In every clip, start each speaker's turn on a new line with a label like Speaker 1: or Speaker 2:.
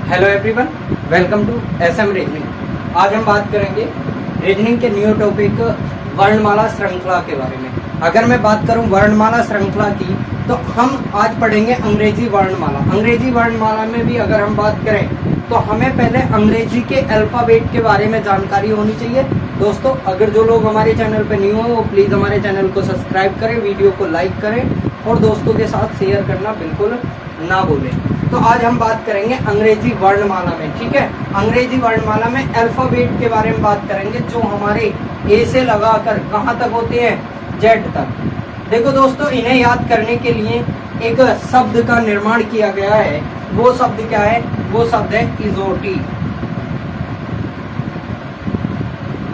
Speaker 1: Hello everyone, welcome to SM reasoning. आज हम बात करेंगे रीजनिंग के न्यू टॉपिक वर्णमाला श्रृंखला के बारे में। अगर मैं बात करूं वर्णमाला श्रृंखला की, तो हम आज पढ़ेंगे अंग्रेजी वर्णमाला। अंग्रेजी वर्णमाला में भी अगर हम बात करें तो हमें पहले अंग्रेजी के अल्फाबेट के बारे में जानकारी होनी चाहिए। दोस्तों, अगर जो लोग हमारे चैनल पर न्यू हो वो प्लीज़ हमारे चैनल को सब्सक्राइब करें, वीडियो को लाइक करें और दोस्तों के साथ शेयर करना बिल्कुल ना भूलें। तो आज हम बात करेंगे अंग्रेजी वर्णमाला में, ठीक है। अंग्रेजी वर्णमाला में अल्फाबेट के बारे में बात करेंगे जो हमारे ए से लगाकर कहाँ तक होते हैं, जेड तक। देखो दोस्तों, इन्हें याद करने के लिए एक शब्द का निर्माण किया गया है। वो शब्द क्या है? वो शब्द है इजोटी।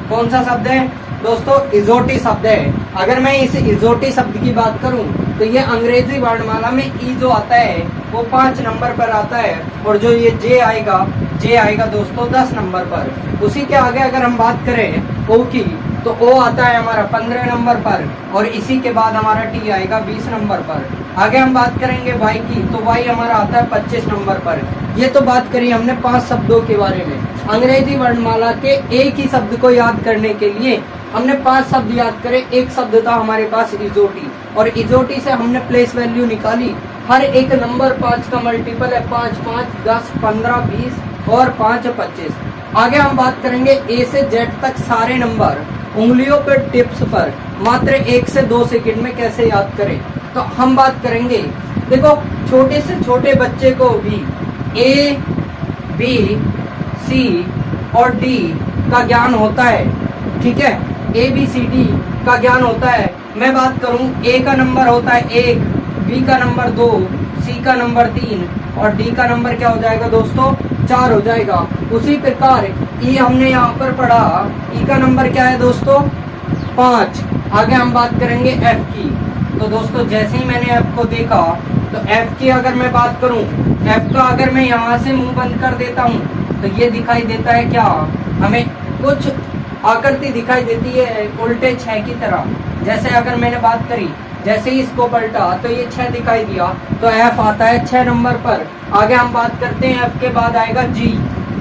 Speaker 1: कौन सा शब्द है दोस्तों? इजोटी शब्द है। अगर मैं इस इजोटी शब्द की बात करूं तो ये अंग्रेजी वर्णमाला में ई जो आता है वो 5 नंबर पर आता है, और जो ये जे आएगा दोस्तों 10 नंबर पर। उसी के आगे अगर हम बात करें ओ की, तो ओ आता है हमारा 15 नंबर पर, और इसी के बाद हमारा टी आएगा 20 नंबर पर। आगे हम बात करेंगे वाई की, तो वाई हमारा आता है 25 नंबर पर। ये तो बात करी हमने 5 शब्दों के बारे में। अंग्रेजी वर्णमाला के एक ही शब्द को याद करने के लिए हमने 5 शब्द याद करे। एक शब्द था हमारे पास इजोटी, और इजोटी से हमने प्लेस वैल्यू निकाली। हर एक नंबर 5 का मल्टीपल है 5, 5, 10, 15, 20 और 5, 25। आगे हम बात करेंगे ए से जेड तक सारे नंबर उंगलियों पर टिप्स पर मात्र 1 से 2 सेकंड में कैसे याद करें। तो हम बात करेंगे, देखो छोटे से छोटे बच्चे को भी ए, बी, सी और डी का ज्ञान होता है, ठीक है। ए बी सी डी का ज्ञान होता है। मैं बात करूं, ए का नंबर होता है 1, बी का नंबर 2, सी का नंबर 3 और डी का नंबर क्या हो जाएगा दोस्तों? 4 हो जाएगा। उसी प्रकार ई हमने यहाँ पर पढ़ा, ई का नंबर क्या है दोस्तों? 5। आगे हम बात करेंगे एफ की। तो दोस्तों, जैसे ही मैंने एफ को देखा, तो एफ की अगर मैं बात करूं, एफ का अगर मैं यहाँ से मुंह बंद कर देता हूँ तो ये दिखाई देता है क्या? हमें कुछ आकृति दिखाई देती है उल्टे 6 की तरह। जैसे अगर मैंने बात करी, जैसे ही इसको पलटा तो ये 6 दिखाई दिया, तो एफ आता है 6 नंबर पर। आगे हम बात करते हैं, एफ के बाद आएगा जी।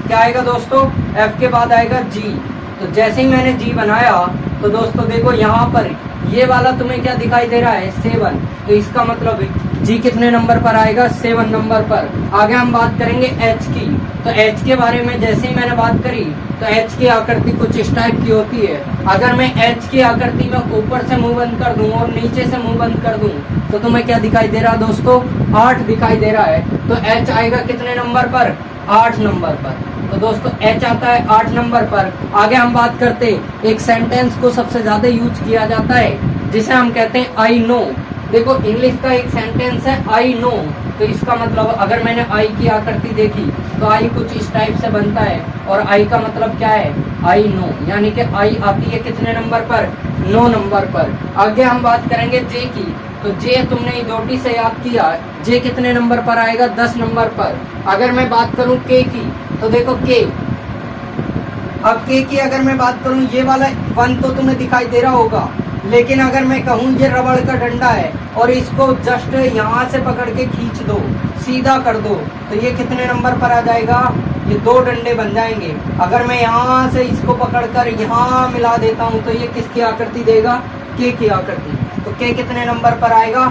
Speaker 1: क्या आएगा दोस्तों? एफ के बाद आएगा जी। तो जैसे ही मैंने जी बनाया, तो दोस्तों देखो यहाँ पर ये वाला तुम्हें क्या दिखाई दे रहा है? 7। तो इसका मतलब जी कितने नंबर पर आएगा? 7 नंबर पर। आगे हम बात करेंगे एच की। तो एच के बारे में जैसे ही मैंने बात करी, तो एच की आकृति कुछ इस टाइप की होती है। अगर मैं एच की आकृति में ऊपर से मुंह बंद कर दूं और नीचे से मुंह बंद कर दूं, तो तुम्हें क्या दिखाई दे रहा दोस्तों? 8 दिखाई दे रहा है। तो एच आएगा कितने नंबर पर? 8 नंबर पर। तो दोस्तों एच आता है 8 नंबर पर। आगे हम बात करते हैं, एक सेंटेंस को सबसे ज्यादा यूज किया जाता है जिसे हम कहते हैं आई नो। देखो इंग्लिश का एक सेंटेंस है आई नो, तो इसका मतलब अगर मैंने आई की आकृति देखी तो आई कुछ इस टाइप से बनता है, और आई का मतलब क्या है? आई नो, यानी कि आई आती है कितने नंबर पर? 9 नंबर पर। आगे हम बात करेंगे जे की। तो जे तुमने इजोटी से याद किया, जे कितने नंबर पर आएगा? 10 नंबर पर। अगर मैं बात करूं के की, तो देखो के, अब के की अगर मैं बात करूं, ये वाला 1 तो तुम्हें दिखाई दे रहा होगा, लेकिन अगर मैं कहूं ये रबड़ का डंडा है और इसको जस्ट यहाँ से पकड़ के खींच दो, सीधा कर दो, तो ये कितने नंबर पर आ जाएगा? ये 2 डंडे बन जाएंगे। अगर मैं यहाँ से इसको पकड़कर यहाँ मिला देता हूँ, तो ये किसकी आकृति देगा? के की आकृति। तो के कितने नंबर पर आएगा?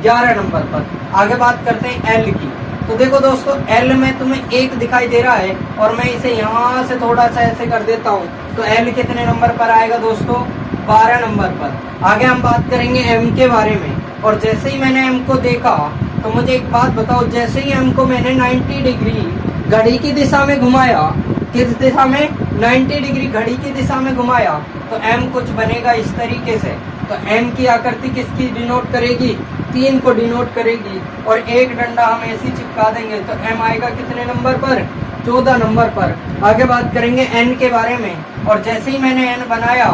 Speaker 1: 11 नंबर पर। आगे बात करते हैं एल की। तो देखो दोस्तों, एल में तुम्हें 1 दिखाई दे रहा है, और मैं इसे यहाँ से थोड़ा सा ऐसे कर देता हूँ, तो एल कितने नंबर पर आएगा दोस्तों? 12 नंबर पर। आगे हम बात करेंगे एम के बारे में, और जैसे ही मैंने एम को देखा, तो मुझे एक बात बताओ, जैसे ही एम को मैंने 90 डिग्री घड़ी की दिशा में घुमाया, किस दिशा में? 90 डिग्री घड़ी की दिशा में घुमाया, तो एम कुछ बनेगा इस तरीके से। तो एम की आकृति किसकी डिनोट करेगी? 3 को डिनोट करेगी, और एक डंडा हम ऐसे चिपका देंगे, तो एम आएगा कितने नंबर पर? 14 नंबर पर। आगे बात करेंगे एन के बारे में, और जैसे ही मैंने एन बनाया,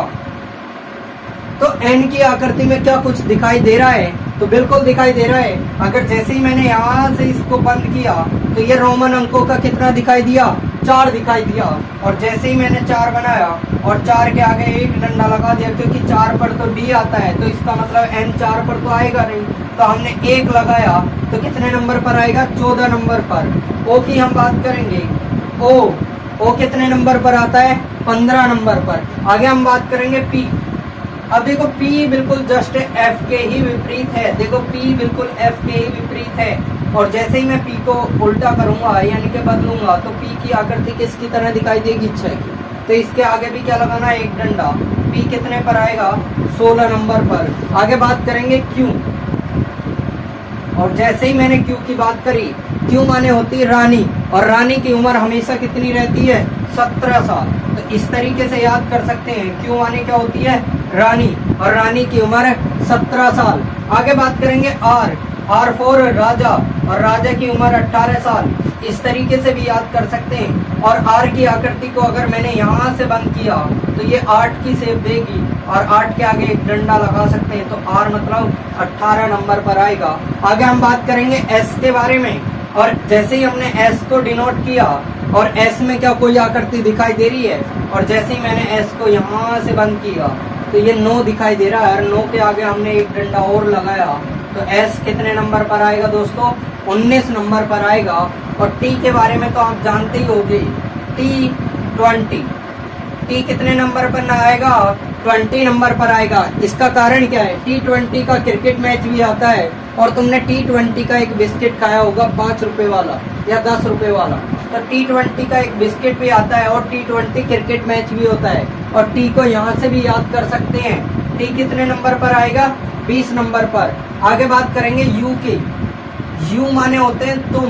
Speaker 1: तो एन की आकृति में क्या कुछ दिखाई दे रहा है? तो बिल्कुल दिखाई दे रहा है। अगर जैसे ही मैंने यहाँ से इसको बंद किया तो ये रोमन अंकों का कितना दिखाई दिया, 4 दिखाई दिया। और जैसे ही मैंने 4 बनाया और 4 के आगे एक डंडा लगा दिया, क्योंकि 4 पर तो डी आता है, तो इसका मतलब n 4 पर तो आएगा नहीं, तो हमने 1 लगाया तो कितने नंबर पर आएगा, 14 नंबर पर। ओ की हम बात करेंगे, ओ कितने नंबर पर आता है, 15 नंबर पर। आगे हम बात करेंगे पी। अब देखो P बिल्कुल जस्ट F के ही विपरीत है। देखो P बिल्कुल F के ही विपरीत है। और जैसे ही मैं P को उल्टा करूंगा यानी कि बदलूंगा तो P की आकृति किसकी तरह दिखाई देगी, 6 की। तो इसके आगे भी क्या लगाना है, एक डंडा। P कितने पर आएगा, 16 नंबर पर। आगे बात करेंगे Q। और जैसे ही मैंने Q की बात करी, Q माने होती है रानी, और रानी की उम्र हमेशा कितनी रहती है, 17 साल। तो इस तरीके से याद कर सकते हैं, Q माने क्या होती है, रानी, और रानी की उम्र 17 साल। आगे बात करेंगे R फॉर राजा, और राजा की उम्र 18 साल। इस तरीके से भी याद कर सकते हैं। और R की आकृति को अगर मैंने यहाँ से बंद किया तो ये 8 की शेप देगी, और 8 के आगे एक डंडा लगा सकते हैं, तो R मतलब 18 नंबर पर आएगा। आगे हम बात करेंगे S के बारे में। और जैसे ही हमने S को डिनोट किया, और S में क्या कोई आकृति दिखाई दे रही है, और जैसे ही मैंने S को यहाँ से बंद किया तो ये 9 दिखाई दे रहा है, और 9 के आगे हमने एक डंडा और लगाया, तो S कितने नंबर पर आएगा दोस्तों, 19 नंबर पर आएगा। और T के बारे में तो आप जानते ही होंगे, T कितने नंबर पर ना आएगा, 20 नंबर पर आएगा। इसका कारण क्या है, T20 का क्रिकेट मैच भी आता है, और तुमने T20 का एक बिस्किट खाया होगा 5 रुपए वाला या 10 रुपए वाला, तो T20 का एक बिस्किट भी आता है, और T20 क्रिकेट मैच भी होता है। और T को यहाँ से भी याद कर सकते हैं। T कितने नंबर पर आएगा, 20 नंबर पर। आगे बात करेंगे U की। U माने होते हैं तुम।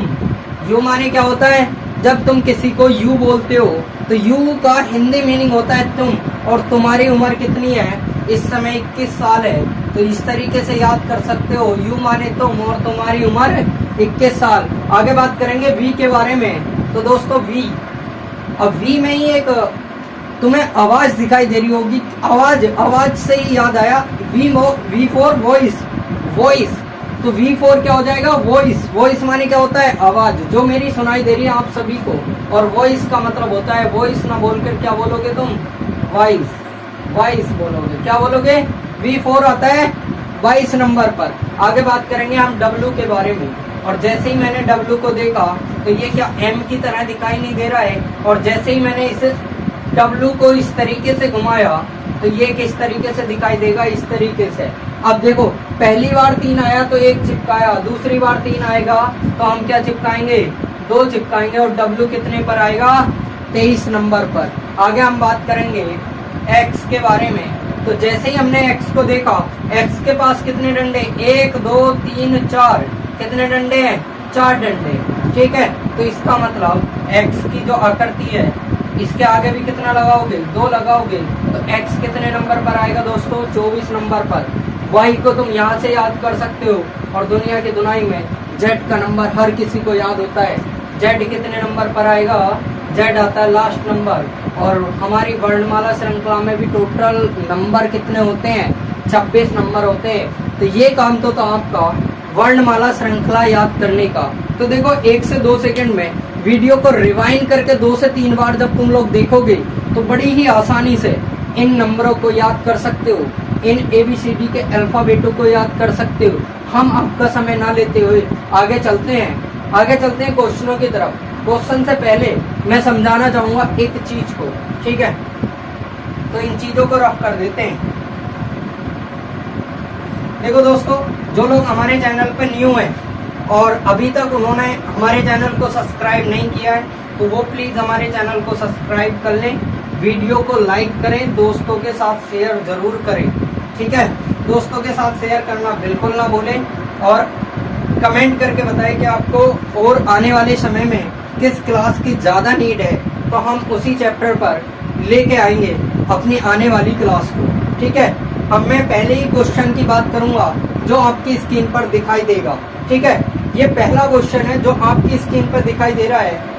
Speaker 1: U माने क्या होता है, जब तुम किसी को यू बोलते हो तो यू का हिंदी मीनिंग होता है तुम, और तुम्हारी उम्र कितनी है, इस समय 21 साल है। तो इस तरीके से याद कर सकते हो, यू माने तुम और तुम्हारी उम्र 21 साल। आगे बात करेंगे वी के बारे में। तो दोस्तों वी, अब वी में ही एक तुम्हें आवाज दिखाई दे रही होगी, आवाज से ही याद आया, वी फॉर वॉइस। तो V4 क्या हो जाएगा, वॉइस माने क्या होता है, आवाज, जो मेरी सुनाई दे रही है आप सभी को। और वॉइस का मतलब होता है, वॉइस ना बोलकर क्या बोलोगे तुम, वॉइस बोलोगे। क्या बोलोगे, V4 आता है 22 नंबर पर। आगे बात करेंगे हम W के बारे में। और जैसे ही मैंने W को देखा तो ये क्या M की तरह दिखाई नहीं दे रहा है, और जैसे ही मैंने इस W को इस तरीके से घुमाया तो ये किस तरीके से दिखाई देगा, इस तरीके से। अब देखो, पहली बार 3 आया तो 1 चिपकाया, दूसरी बार 3 आएगा तो हम क्या चिपकाएंगे, 2 चिपकाएंगे, और W कितने पर आएगा, 23 नंबर पर। आगे हम बात करेंगे X के बारे में। तो जैसे ही हमने X को देखा, X के पास कितने डंडे, 1 2 3 4, कितने डंडे हैं, 4 डंडे। ठीक है, तो इसका मतलब X की जो आकृति है इसके आगे भी कितना लगाओगे, 2 लगाओगे, तो X कितने नंबर पर आएगा दोस्तों, 24 नंबर पर। Y को तुम यहाँ से याद कर सकते हो, और दुनिया की दुनिया में Z का नंबर हर किसी को याद होता है। Z कितने नंबर पर आएगा, Z आता है लास्ट नंबर। और हमारी वर्णमाला श्रृंखला में भी टोटल नंबर कितने होते हैं, 26 नंबर होते हैं। तो ये काम तो था आपका वर्णमाला श्रृंखला याद करने का। तो देखो 1 से 2 सेकंड में वीडियो को रिवाइंड करके 2 से 3 बार जब तुम लोग देखोगे तो बड़ी ही आसानी से इन नंबरों को याद कर सकते हो, इन ABCD के अल्फाबेटों को याद कर सकते हो। हम आपका समय ना लेते हुए आगे चलते हैं क्वेश्चनों की तरफ। क्वेश्चन से पहले मैं समझाना चाहूंगा एक चीज को, ठीक है, तो इन चीजों को रफ कर देते हैं। देखो दोस्तों, जो लोग हमारे चैनल पर न्यू हैं और अभी तक उन्होंने हमारे चैनल को सब्सक्राइब नहीं किया है तो वो प्लीज हमारे चैनल को सब्सक्राइब कर लें, वीडियो को लाइक करें, दोस्तों के साथ शेयर जरूर करें। ठीक है, दोस्तों के साथ शेयर करना बिल्कुल ना भूलें, और कमेंट करके बताएं कि आपको और आने वाले समय में किस क्लास की ज़्यादा नीड है, तो हम उसी चैप्टर पर लेके आएंगे अपनी आने वाली क्लास को। ठीक है, अब मैं पहले ही क्वेश्चन की बात करूंगा जो आपकी स्क्रीन पर दिखाई देगा। ठीक है, ये पहला क्वेश्चन है जो आपकी स्क्रीन पर दिखाई दे रहा है।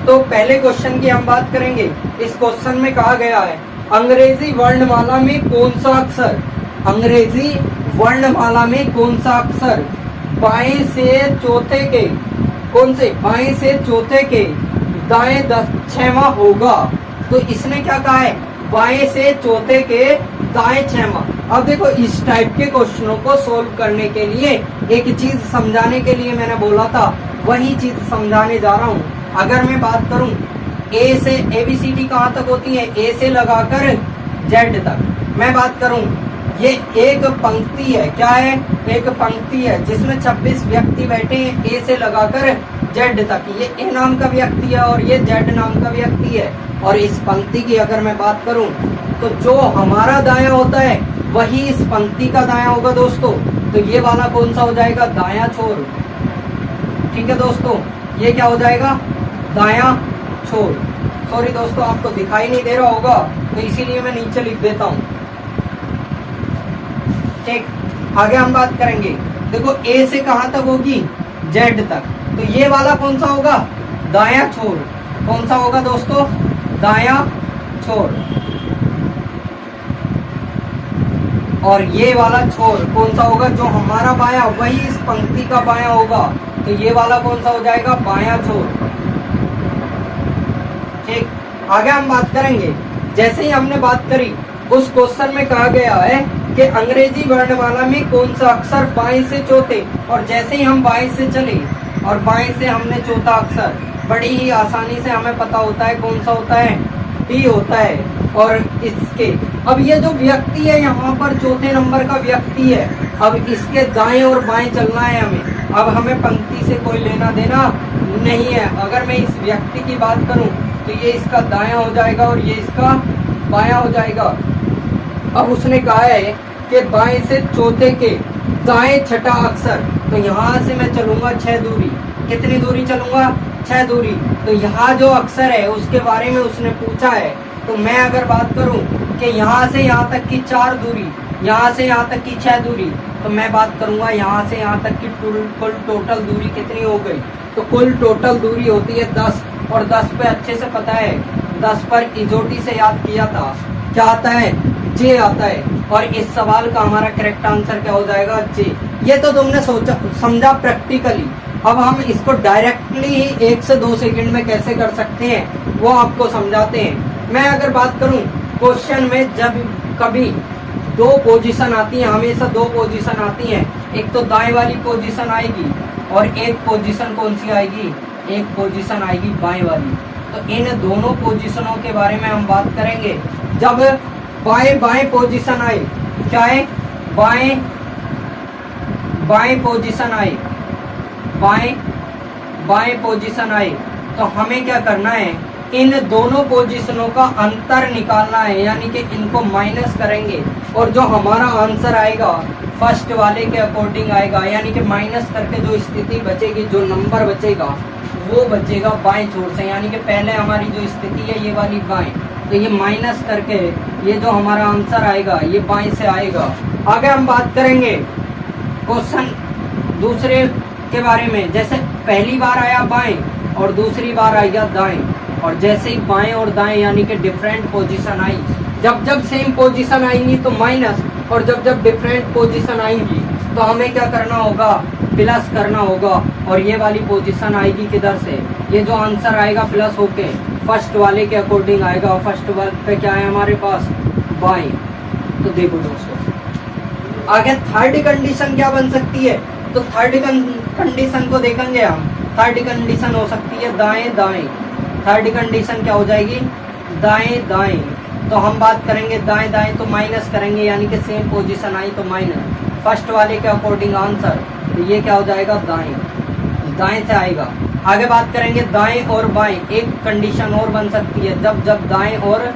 Speaker 1: तो पहले क्वेश्चन की हम बात करेंगे। इस क्वेश्चन में कहा गया है अंग्रेजी वर्णमाला में कौन सा अक्षर अंग्रेजी वर्णमाला में कौन सा अक्षर बाएं से चौथे के, कौन से बाएं से चौथे के दाएं 6वां होगा? तो इसने क्या कहा है, बाएं से चौथे के दाएं 6वां। अब देखो इस टाइप के क्वेश्चनों को सोल्व करने के लिए एक चीज समझाने के लिए मैंने बोला था, वही चीज समझाने जा रहा हूँ। अगर मैं बात करूं ए से ABCD कहाँ तक होती है, ए से लगाकर Z तक। मैं बात करूं ये एक पंक्ति है, क्या है, एक पंक्ति है जिसमें 26 व्यक्ति बैठे हैं ए से लगाकर Z तक। ये ए नाम का व्यक्ति है और ये Z नाम का व्यक्ति है। और इस पंक्ति की अगर मैं बात करूं तो जो हमारा दायां होता है वही इस पंक्ति का दायां होगा दोस्तों। तो ये वाला कौन सा हो जाएगा, दायां छोर। ठीक है दोस्तों, ये क्या हो जाएगा, दायां छोर। सॉरी दोस्तों, आपको दिखाई नहीं दे रहा होगा तो इसीलिए मैं नीचे लिख देता हूं। ठीक, आगे हम बात करेंगे। देखो ए से कहां तक होगी, Z तक। तो ये वाला कौन सा होगा, दायां छोर। कौन सा होगा दोस्तों, दायां छोर। और ये वाला छोर कौन सा होगा, जो हमारा बायां वही इस पंक्ति का बायां होगा। तो ये वाला कौन सा हो जाएगा, बायां छोर। ठीक, आगे हम बात करेंगे। जैसे ही हमने बात करी उस क्वेश्चन में कहा गया है कि अंग्रेजी वर्णमाला में कौन सा अक्षर बाएं से चौथे, और जैसे ही हम बाएं से चले और बाएं से हमने चौथा अक्षर, बड़ी ही आसानी से हमें पता होता है कौन सा होता है, डी होता है। और इसके अब ये जो व्यक्ति है यहाँ पर चौथे नंबर का व्यक्ति है, अब इसके दाएं और बाएं चलना है हमें। अब हमें पंक्ति से कोई लेना देना नहीं है। अगर मैं इस व्यक्ति की बात करूं तो ये इसका दायां हो जाएगा और ये इसका बायां हो जाएगा। अब उसने कहा है कि बाएं से चौथे के दाएं छठा अक्षर, तो यहाँ से मैं चलूंगा 6 दूरी। कितनी दूरी चलूंगा, 6 दूरी। तो यहाँ जो अक्षर है उसके बारे में उसने पूछा है। तो मैं अगर बात करूं कि यहाँ से यहाँ तक की 4 दूरी, यहाँ से यहाँ तक की 6 दूरी, तो मैं बात करूंगा यहाँ से यहाँ तक की कुल टोटल दूरी कितनी हो गई। तो कुल टोटल दूरी होती है 10। और 10 पे अच्छे से पता है, 10 पर इजोटी से याद किया था, क्या आता है, जे आता है। और इस सवाल का हमारा करेक्ट आंसर क्या हो जाएगा, जे। ये तो तुमने सोचा समझा प्रैक्टिकली। अब हम इसको डायरेक्टली ही 1 से 2 सेकंड में कैसे कर सकते हैं वो आपको समझाते हैं। मैं अगर बात करूं क्वेश्चन में जब कभी 2 पोजीशन आती हैं, हमेशा 2 पोजीशन आती हैं, एक तो दाएं वाली पोजीशन आएगी और एक पोजीशन कौन सी आएगी, एक पोजीशन आएगी बाएं वाली। तो इन दोनों पोजीशनों के बारे में हम बात करेंगे। जब बाएं बाएं पोजीशन आए, क्या है, बाएं बाएं पोजीशन आए, बाएं बाएं पोजीशन आए, तो हमें क्या करना है, इन दोनों पोजीशनों का अंतर निकालना है, यानी कि इनको माइनस करेंगे और जो हमारा आंसर आएगा फर्स्ट वाले के अकॉर्डिंग आएगा। यानी कि माइनस करके जो स्थिति बचेगी, जो नंबर बचेगा वो बचेगा बाएं छोर से। यानी कि पहले हमारी जो स्थिति है ये वाली बाएं, तो ये माइनस करके ये जो हमारा आंसर आएगा ये बाएं से आएगा। आगे हम बात करेंगे क्वेश्चन दूसरे के बारे में। जैसे पहली बार आया बाएं और दूसरी बार आएगा दाएं, और जैसे ही बाएं और दाएं यानी कि डिफरेंट पोजीशन आई, जब जब सेम पोजीशन आएंगी तो माइनस, और जब जब डिफरेंट पोजीशन आएंगी तो हमें क्या करना होगा, प्लस करना होगा। और ये वाली पोजीशन आएगी किधर से, ये जो आंसर आएगा प्लस होके फर्स्ट वाले के अकॉर्डिंग आएगा। फर्स्ट वाले पे क्या है हमारे पास, बाएं। तो देखो दोस्तों आगे थर्ड कंडीशन क्या बन सकती है, तो थर्ड कंडीशन को देखेंगे हम। थर्ड कंडीशन हो सकती है दाएं दाएं। थर्ड कंडीशन क्या हो जाएगी, दाएं दाएं। तो हम बात करेंगे दाएं दाएं, तो माइनस करेंगे, यानी कि सेम पोजीशन आई तो माइनस, फर्स्ट वाले के अकॉर्डिंग आंसर, तो ये क्या हो जाएगा, दाएं। दाएं से आएगा। आगे बात करेंगे दाएं और बाएं। एक कंडीशन और बन सकती है, जब जब दाएं और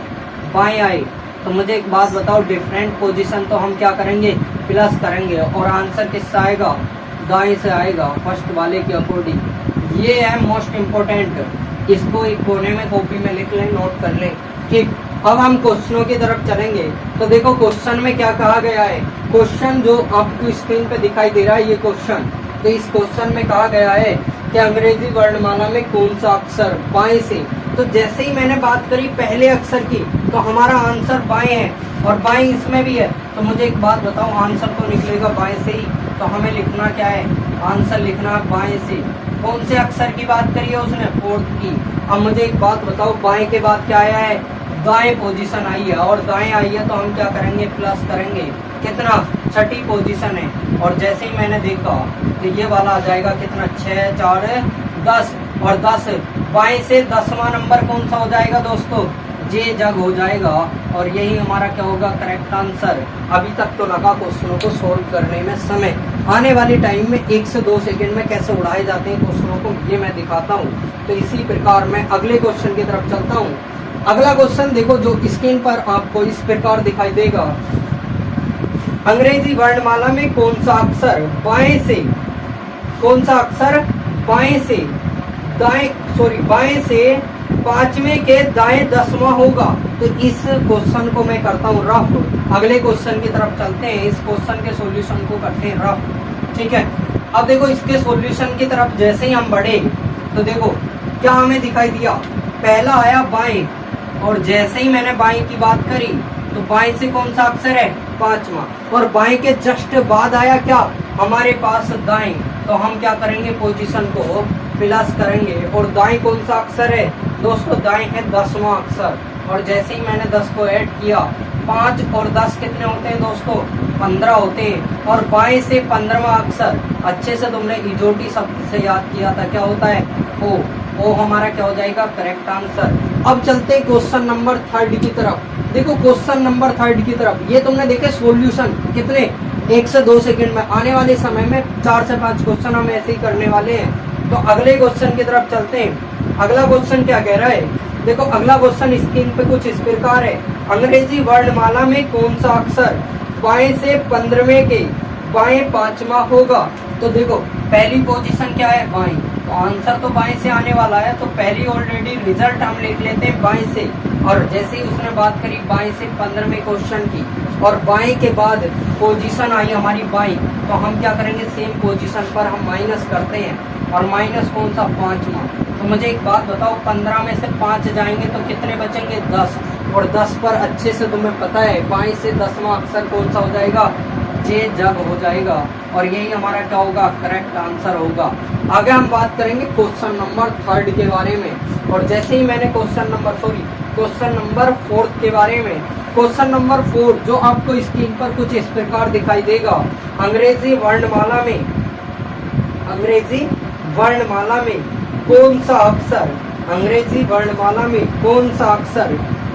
Speaker 1: बाएं आए तो मुझे एक बात बताओ, डिफरेंट पोजीशन तो हम क्या करेंगे, प्लस करेंगे, और आंसर किससे आएगा, दाएं से आएगा, फर्स्ट वाले के अकॉर्डिंग। ये है मोस्ट इम्पोर्टेंट, इसको एक कोने में कॉपी में लिख लें, नोट कर लें। ठीक, अब हम क्वेश्चनों की तरफ चलेंगे। तो देखो क्वेश्चन में क्या कहा गया है। क्वेश्चन जो आपको स्क्रीन पे दिखाई दे रहा है ये क्वेश्चन, तो इस क्वेश्चन में कहा गया है कि अंग्रेजी वर्णमाला में कौन सा अक्षर बाएं से तो जैसे ही मैंने बात करी पहले अक्षर की तो हमारा आंसर बाएं है और बाएं इसमें भी है। तो मुझे एक बात बताओ, आंसर तो निकलेगा बाएं से ही, तो हमें लिखना क्या है, आंसर लिखना है बाएं से। कौन से अक्षर की बात करी है उसने, फोर्थ की। अब मुझे एक बात बताओ, बाएं के बाद क्या आया है, दाएं पोजीशन आई है, और दाएं आई है तो हम क्या करेंगे, प्लस करेंगे। कितना, छठी पोजीशन है। और जैसे ही मैंने देखा तो ये वाला आ जाएगा कितना, 6 4 10, और 10 बाएं से 10वां नंबर कौन सा हो जाएगा दोस्तों, जे जग हो जाएगा। और यही हमारा क्या होगा, करेक्ट आंसर। अभी तक तो लगा क्वेश्चनों को सोल्व करने में समय, आने वाले टाइम में 1 से 2 सेकंड में कैसे उड़ाए जाते हैं क्वेश्चनों को, ये मैं दिखाता हूँ। तो इसी प्रकार मैं अगले क्वेश्चन की तरफ चलता हूँ। अगला क्वेश्चन देखो, जो स्क्रीन पर आपको इस प्रकार दिखाई देगा, अंग्रेजी वर्णमाला में कौन सा अक्षर बाएं से, कौन सा अक्षर बाएं से दाएं, बाएं से 5वें के दाएं 10वां होगा। तो इस क्वेश्चन को मैं करता हूँ रफ। अगले क्वेश्चन की तरफ चलते हैं, इस क्वेश्चन के सॉल्यूशन को करते हैं रफ, ठीक है। अब देखो इसके सॉल्यूशन की तरफ जैसे ही हम बढ़े तो देखो क्या हमें दिखाई दिया, पहला आया बाएं, और जैसे ही मैंने बाएं की बात करी तो बाएं से कौन सा अक्षर है, 5वां, और बाएं के जस्ट बाद आया क्या, हमारे पास दाएं। तो हम क्या करेंगे, पोजीशन को प्लस करेंगे। और दाएं कौन सा अक्षर है दोस्तों, दाएं है 10वां अक्षर। और जैसे ही मैंने 10 को ऐड किया, 5 और 10 कितने होते हैं दोस्तों, 15 होते हैं। और बाएं से 15वां अक्षर, अच्छे से तुमने इजोटी शब्द से याद किया था, क्या होता है, ओ हमारा क्या हो जाएगा, करेक्ट आंसर। अब चलते हैं क्वेश्चन नंबर 3 की तरफ। देखो क्वेश्चन नंबर 3 की तरफ, ये तुमने देखे सॉल्यूशन कितने, 1 से 2 सेकंड में। आने वाले समय में 4 से 5 क्वेश्चन हम ऐसे ही करने वाले हैं। तो अगले क्वेश्चन की तरफ चलते हैं। अगला क्वेश्चन क्या कह रहा है, देखो अगला क्वेश्चन स्क्रीन पे कुछ इस प्रकार है, अंग्रेजी वर्णमाला में कौन सा अक्षर बाएं से 15वें के बाएं 5वां होगा। तो देखो पहली पोजीशन क्या है, बाएं, तो आंसर तो बाएं से आने वाला है। तो पहली ऑलरेडी रिजल्ट हम लिख लेते हैं बाएं से। और जैसे ही उसने बात करी बाएं से 15वें क्वेश्चन की, और बाएं के बाद पोजीशन आई हमारी बाएं, तो हम क्या करेंगे, सेम पोजीशन पर हम माइनस करते हैं। और माइनस कौन सा, 5वां। तो मुझे एक बात बताओ, 15 में से 5 जाएंगे तो कितने बचेंगे, 10। और 10 पर अच्छे से तुम्हें पता है बाएं से 10वां अक्षर कौन सा हो जाएगा, जे जग हो जाएगा। और यही हमारा क्या होगा, करेक्ट आंसर होगा। आगे हम बात करेंगे क्वेश्चन नंबर 3 के बारे में। और जैसे ही मैंने क्वेश्चन नंबर 4 के बारे में, क्वेश्चन नंबर 4 जो आपको स्क्रीन पर कुछ इस प्रकार दिखाई देगा, अंग्रेजी वर्णमाला में कौन सा अक्षर, अंग्रेजी वर्णमाला में कौन सा अक्षर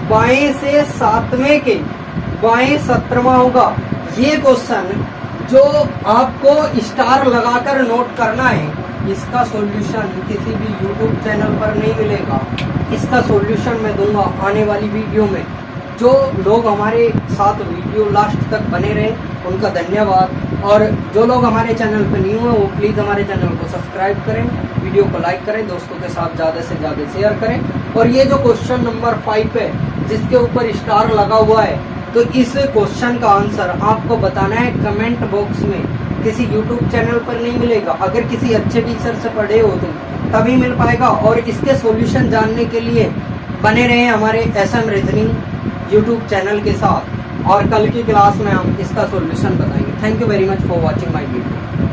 Speaker 1: बाएं से 7वें के बाएं 17वां होगा। ये क्वेश्चन जो आपको स्टार लगाकर नोट करना है, इसका सॉल्यूशन किसी भी YouTube चैनल पर नहीं मिलेगा। इसका सॉल्यूशन मैं दूंगा आने वाली वीडियो में। जो लोग हमारे साथ वीडियो लास्ट तक बने रहे उनका धन्यवाद। और जो लोग हमारे चैनल पर न्यू हैं वो प्लीज़ हमारे चैनल को सब्सक्राइब करें, वीडियो को लाइक करें, दोस्तों के साथ ज़्यादा से ज़्यादा शेयर करें। और ये जो क्वेश्चन नंबर 5 है जिसके ऊपर स्टार लगा हुआ है, तो इस क्वेश्चन का आंसर आपको बताना है कमेंट बॉक्स में। किसी YouTube चैनल पर नहीं मिलेगा, अगर किसी अच्छे टीचर से पढ़े हो तुम तभी मिल पाएगा। और इसके सॉल्यूशन जानने के लिए बने रहे हमारे SM रीजनिंग YouTube चैनल के साथ, और कल की क्लास में हम इसका सॉल्यूशन बताएंगे। Thank you very much for watching my video.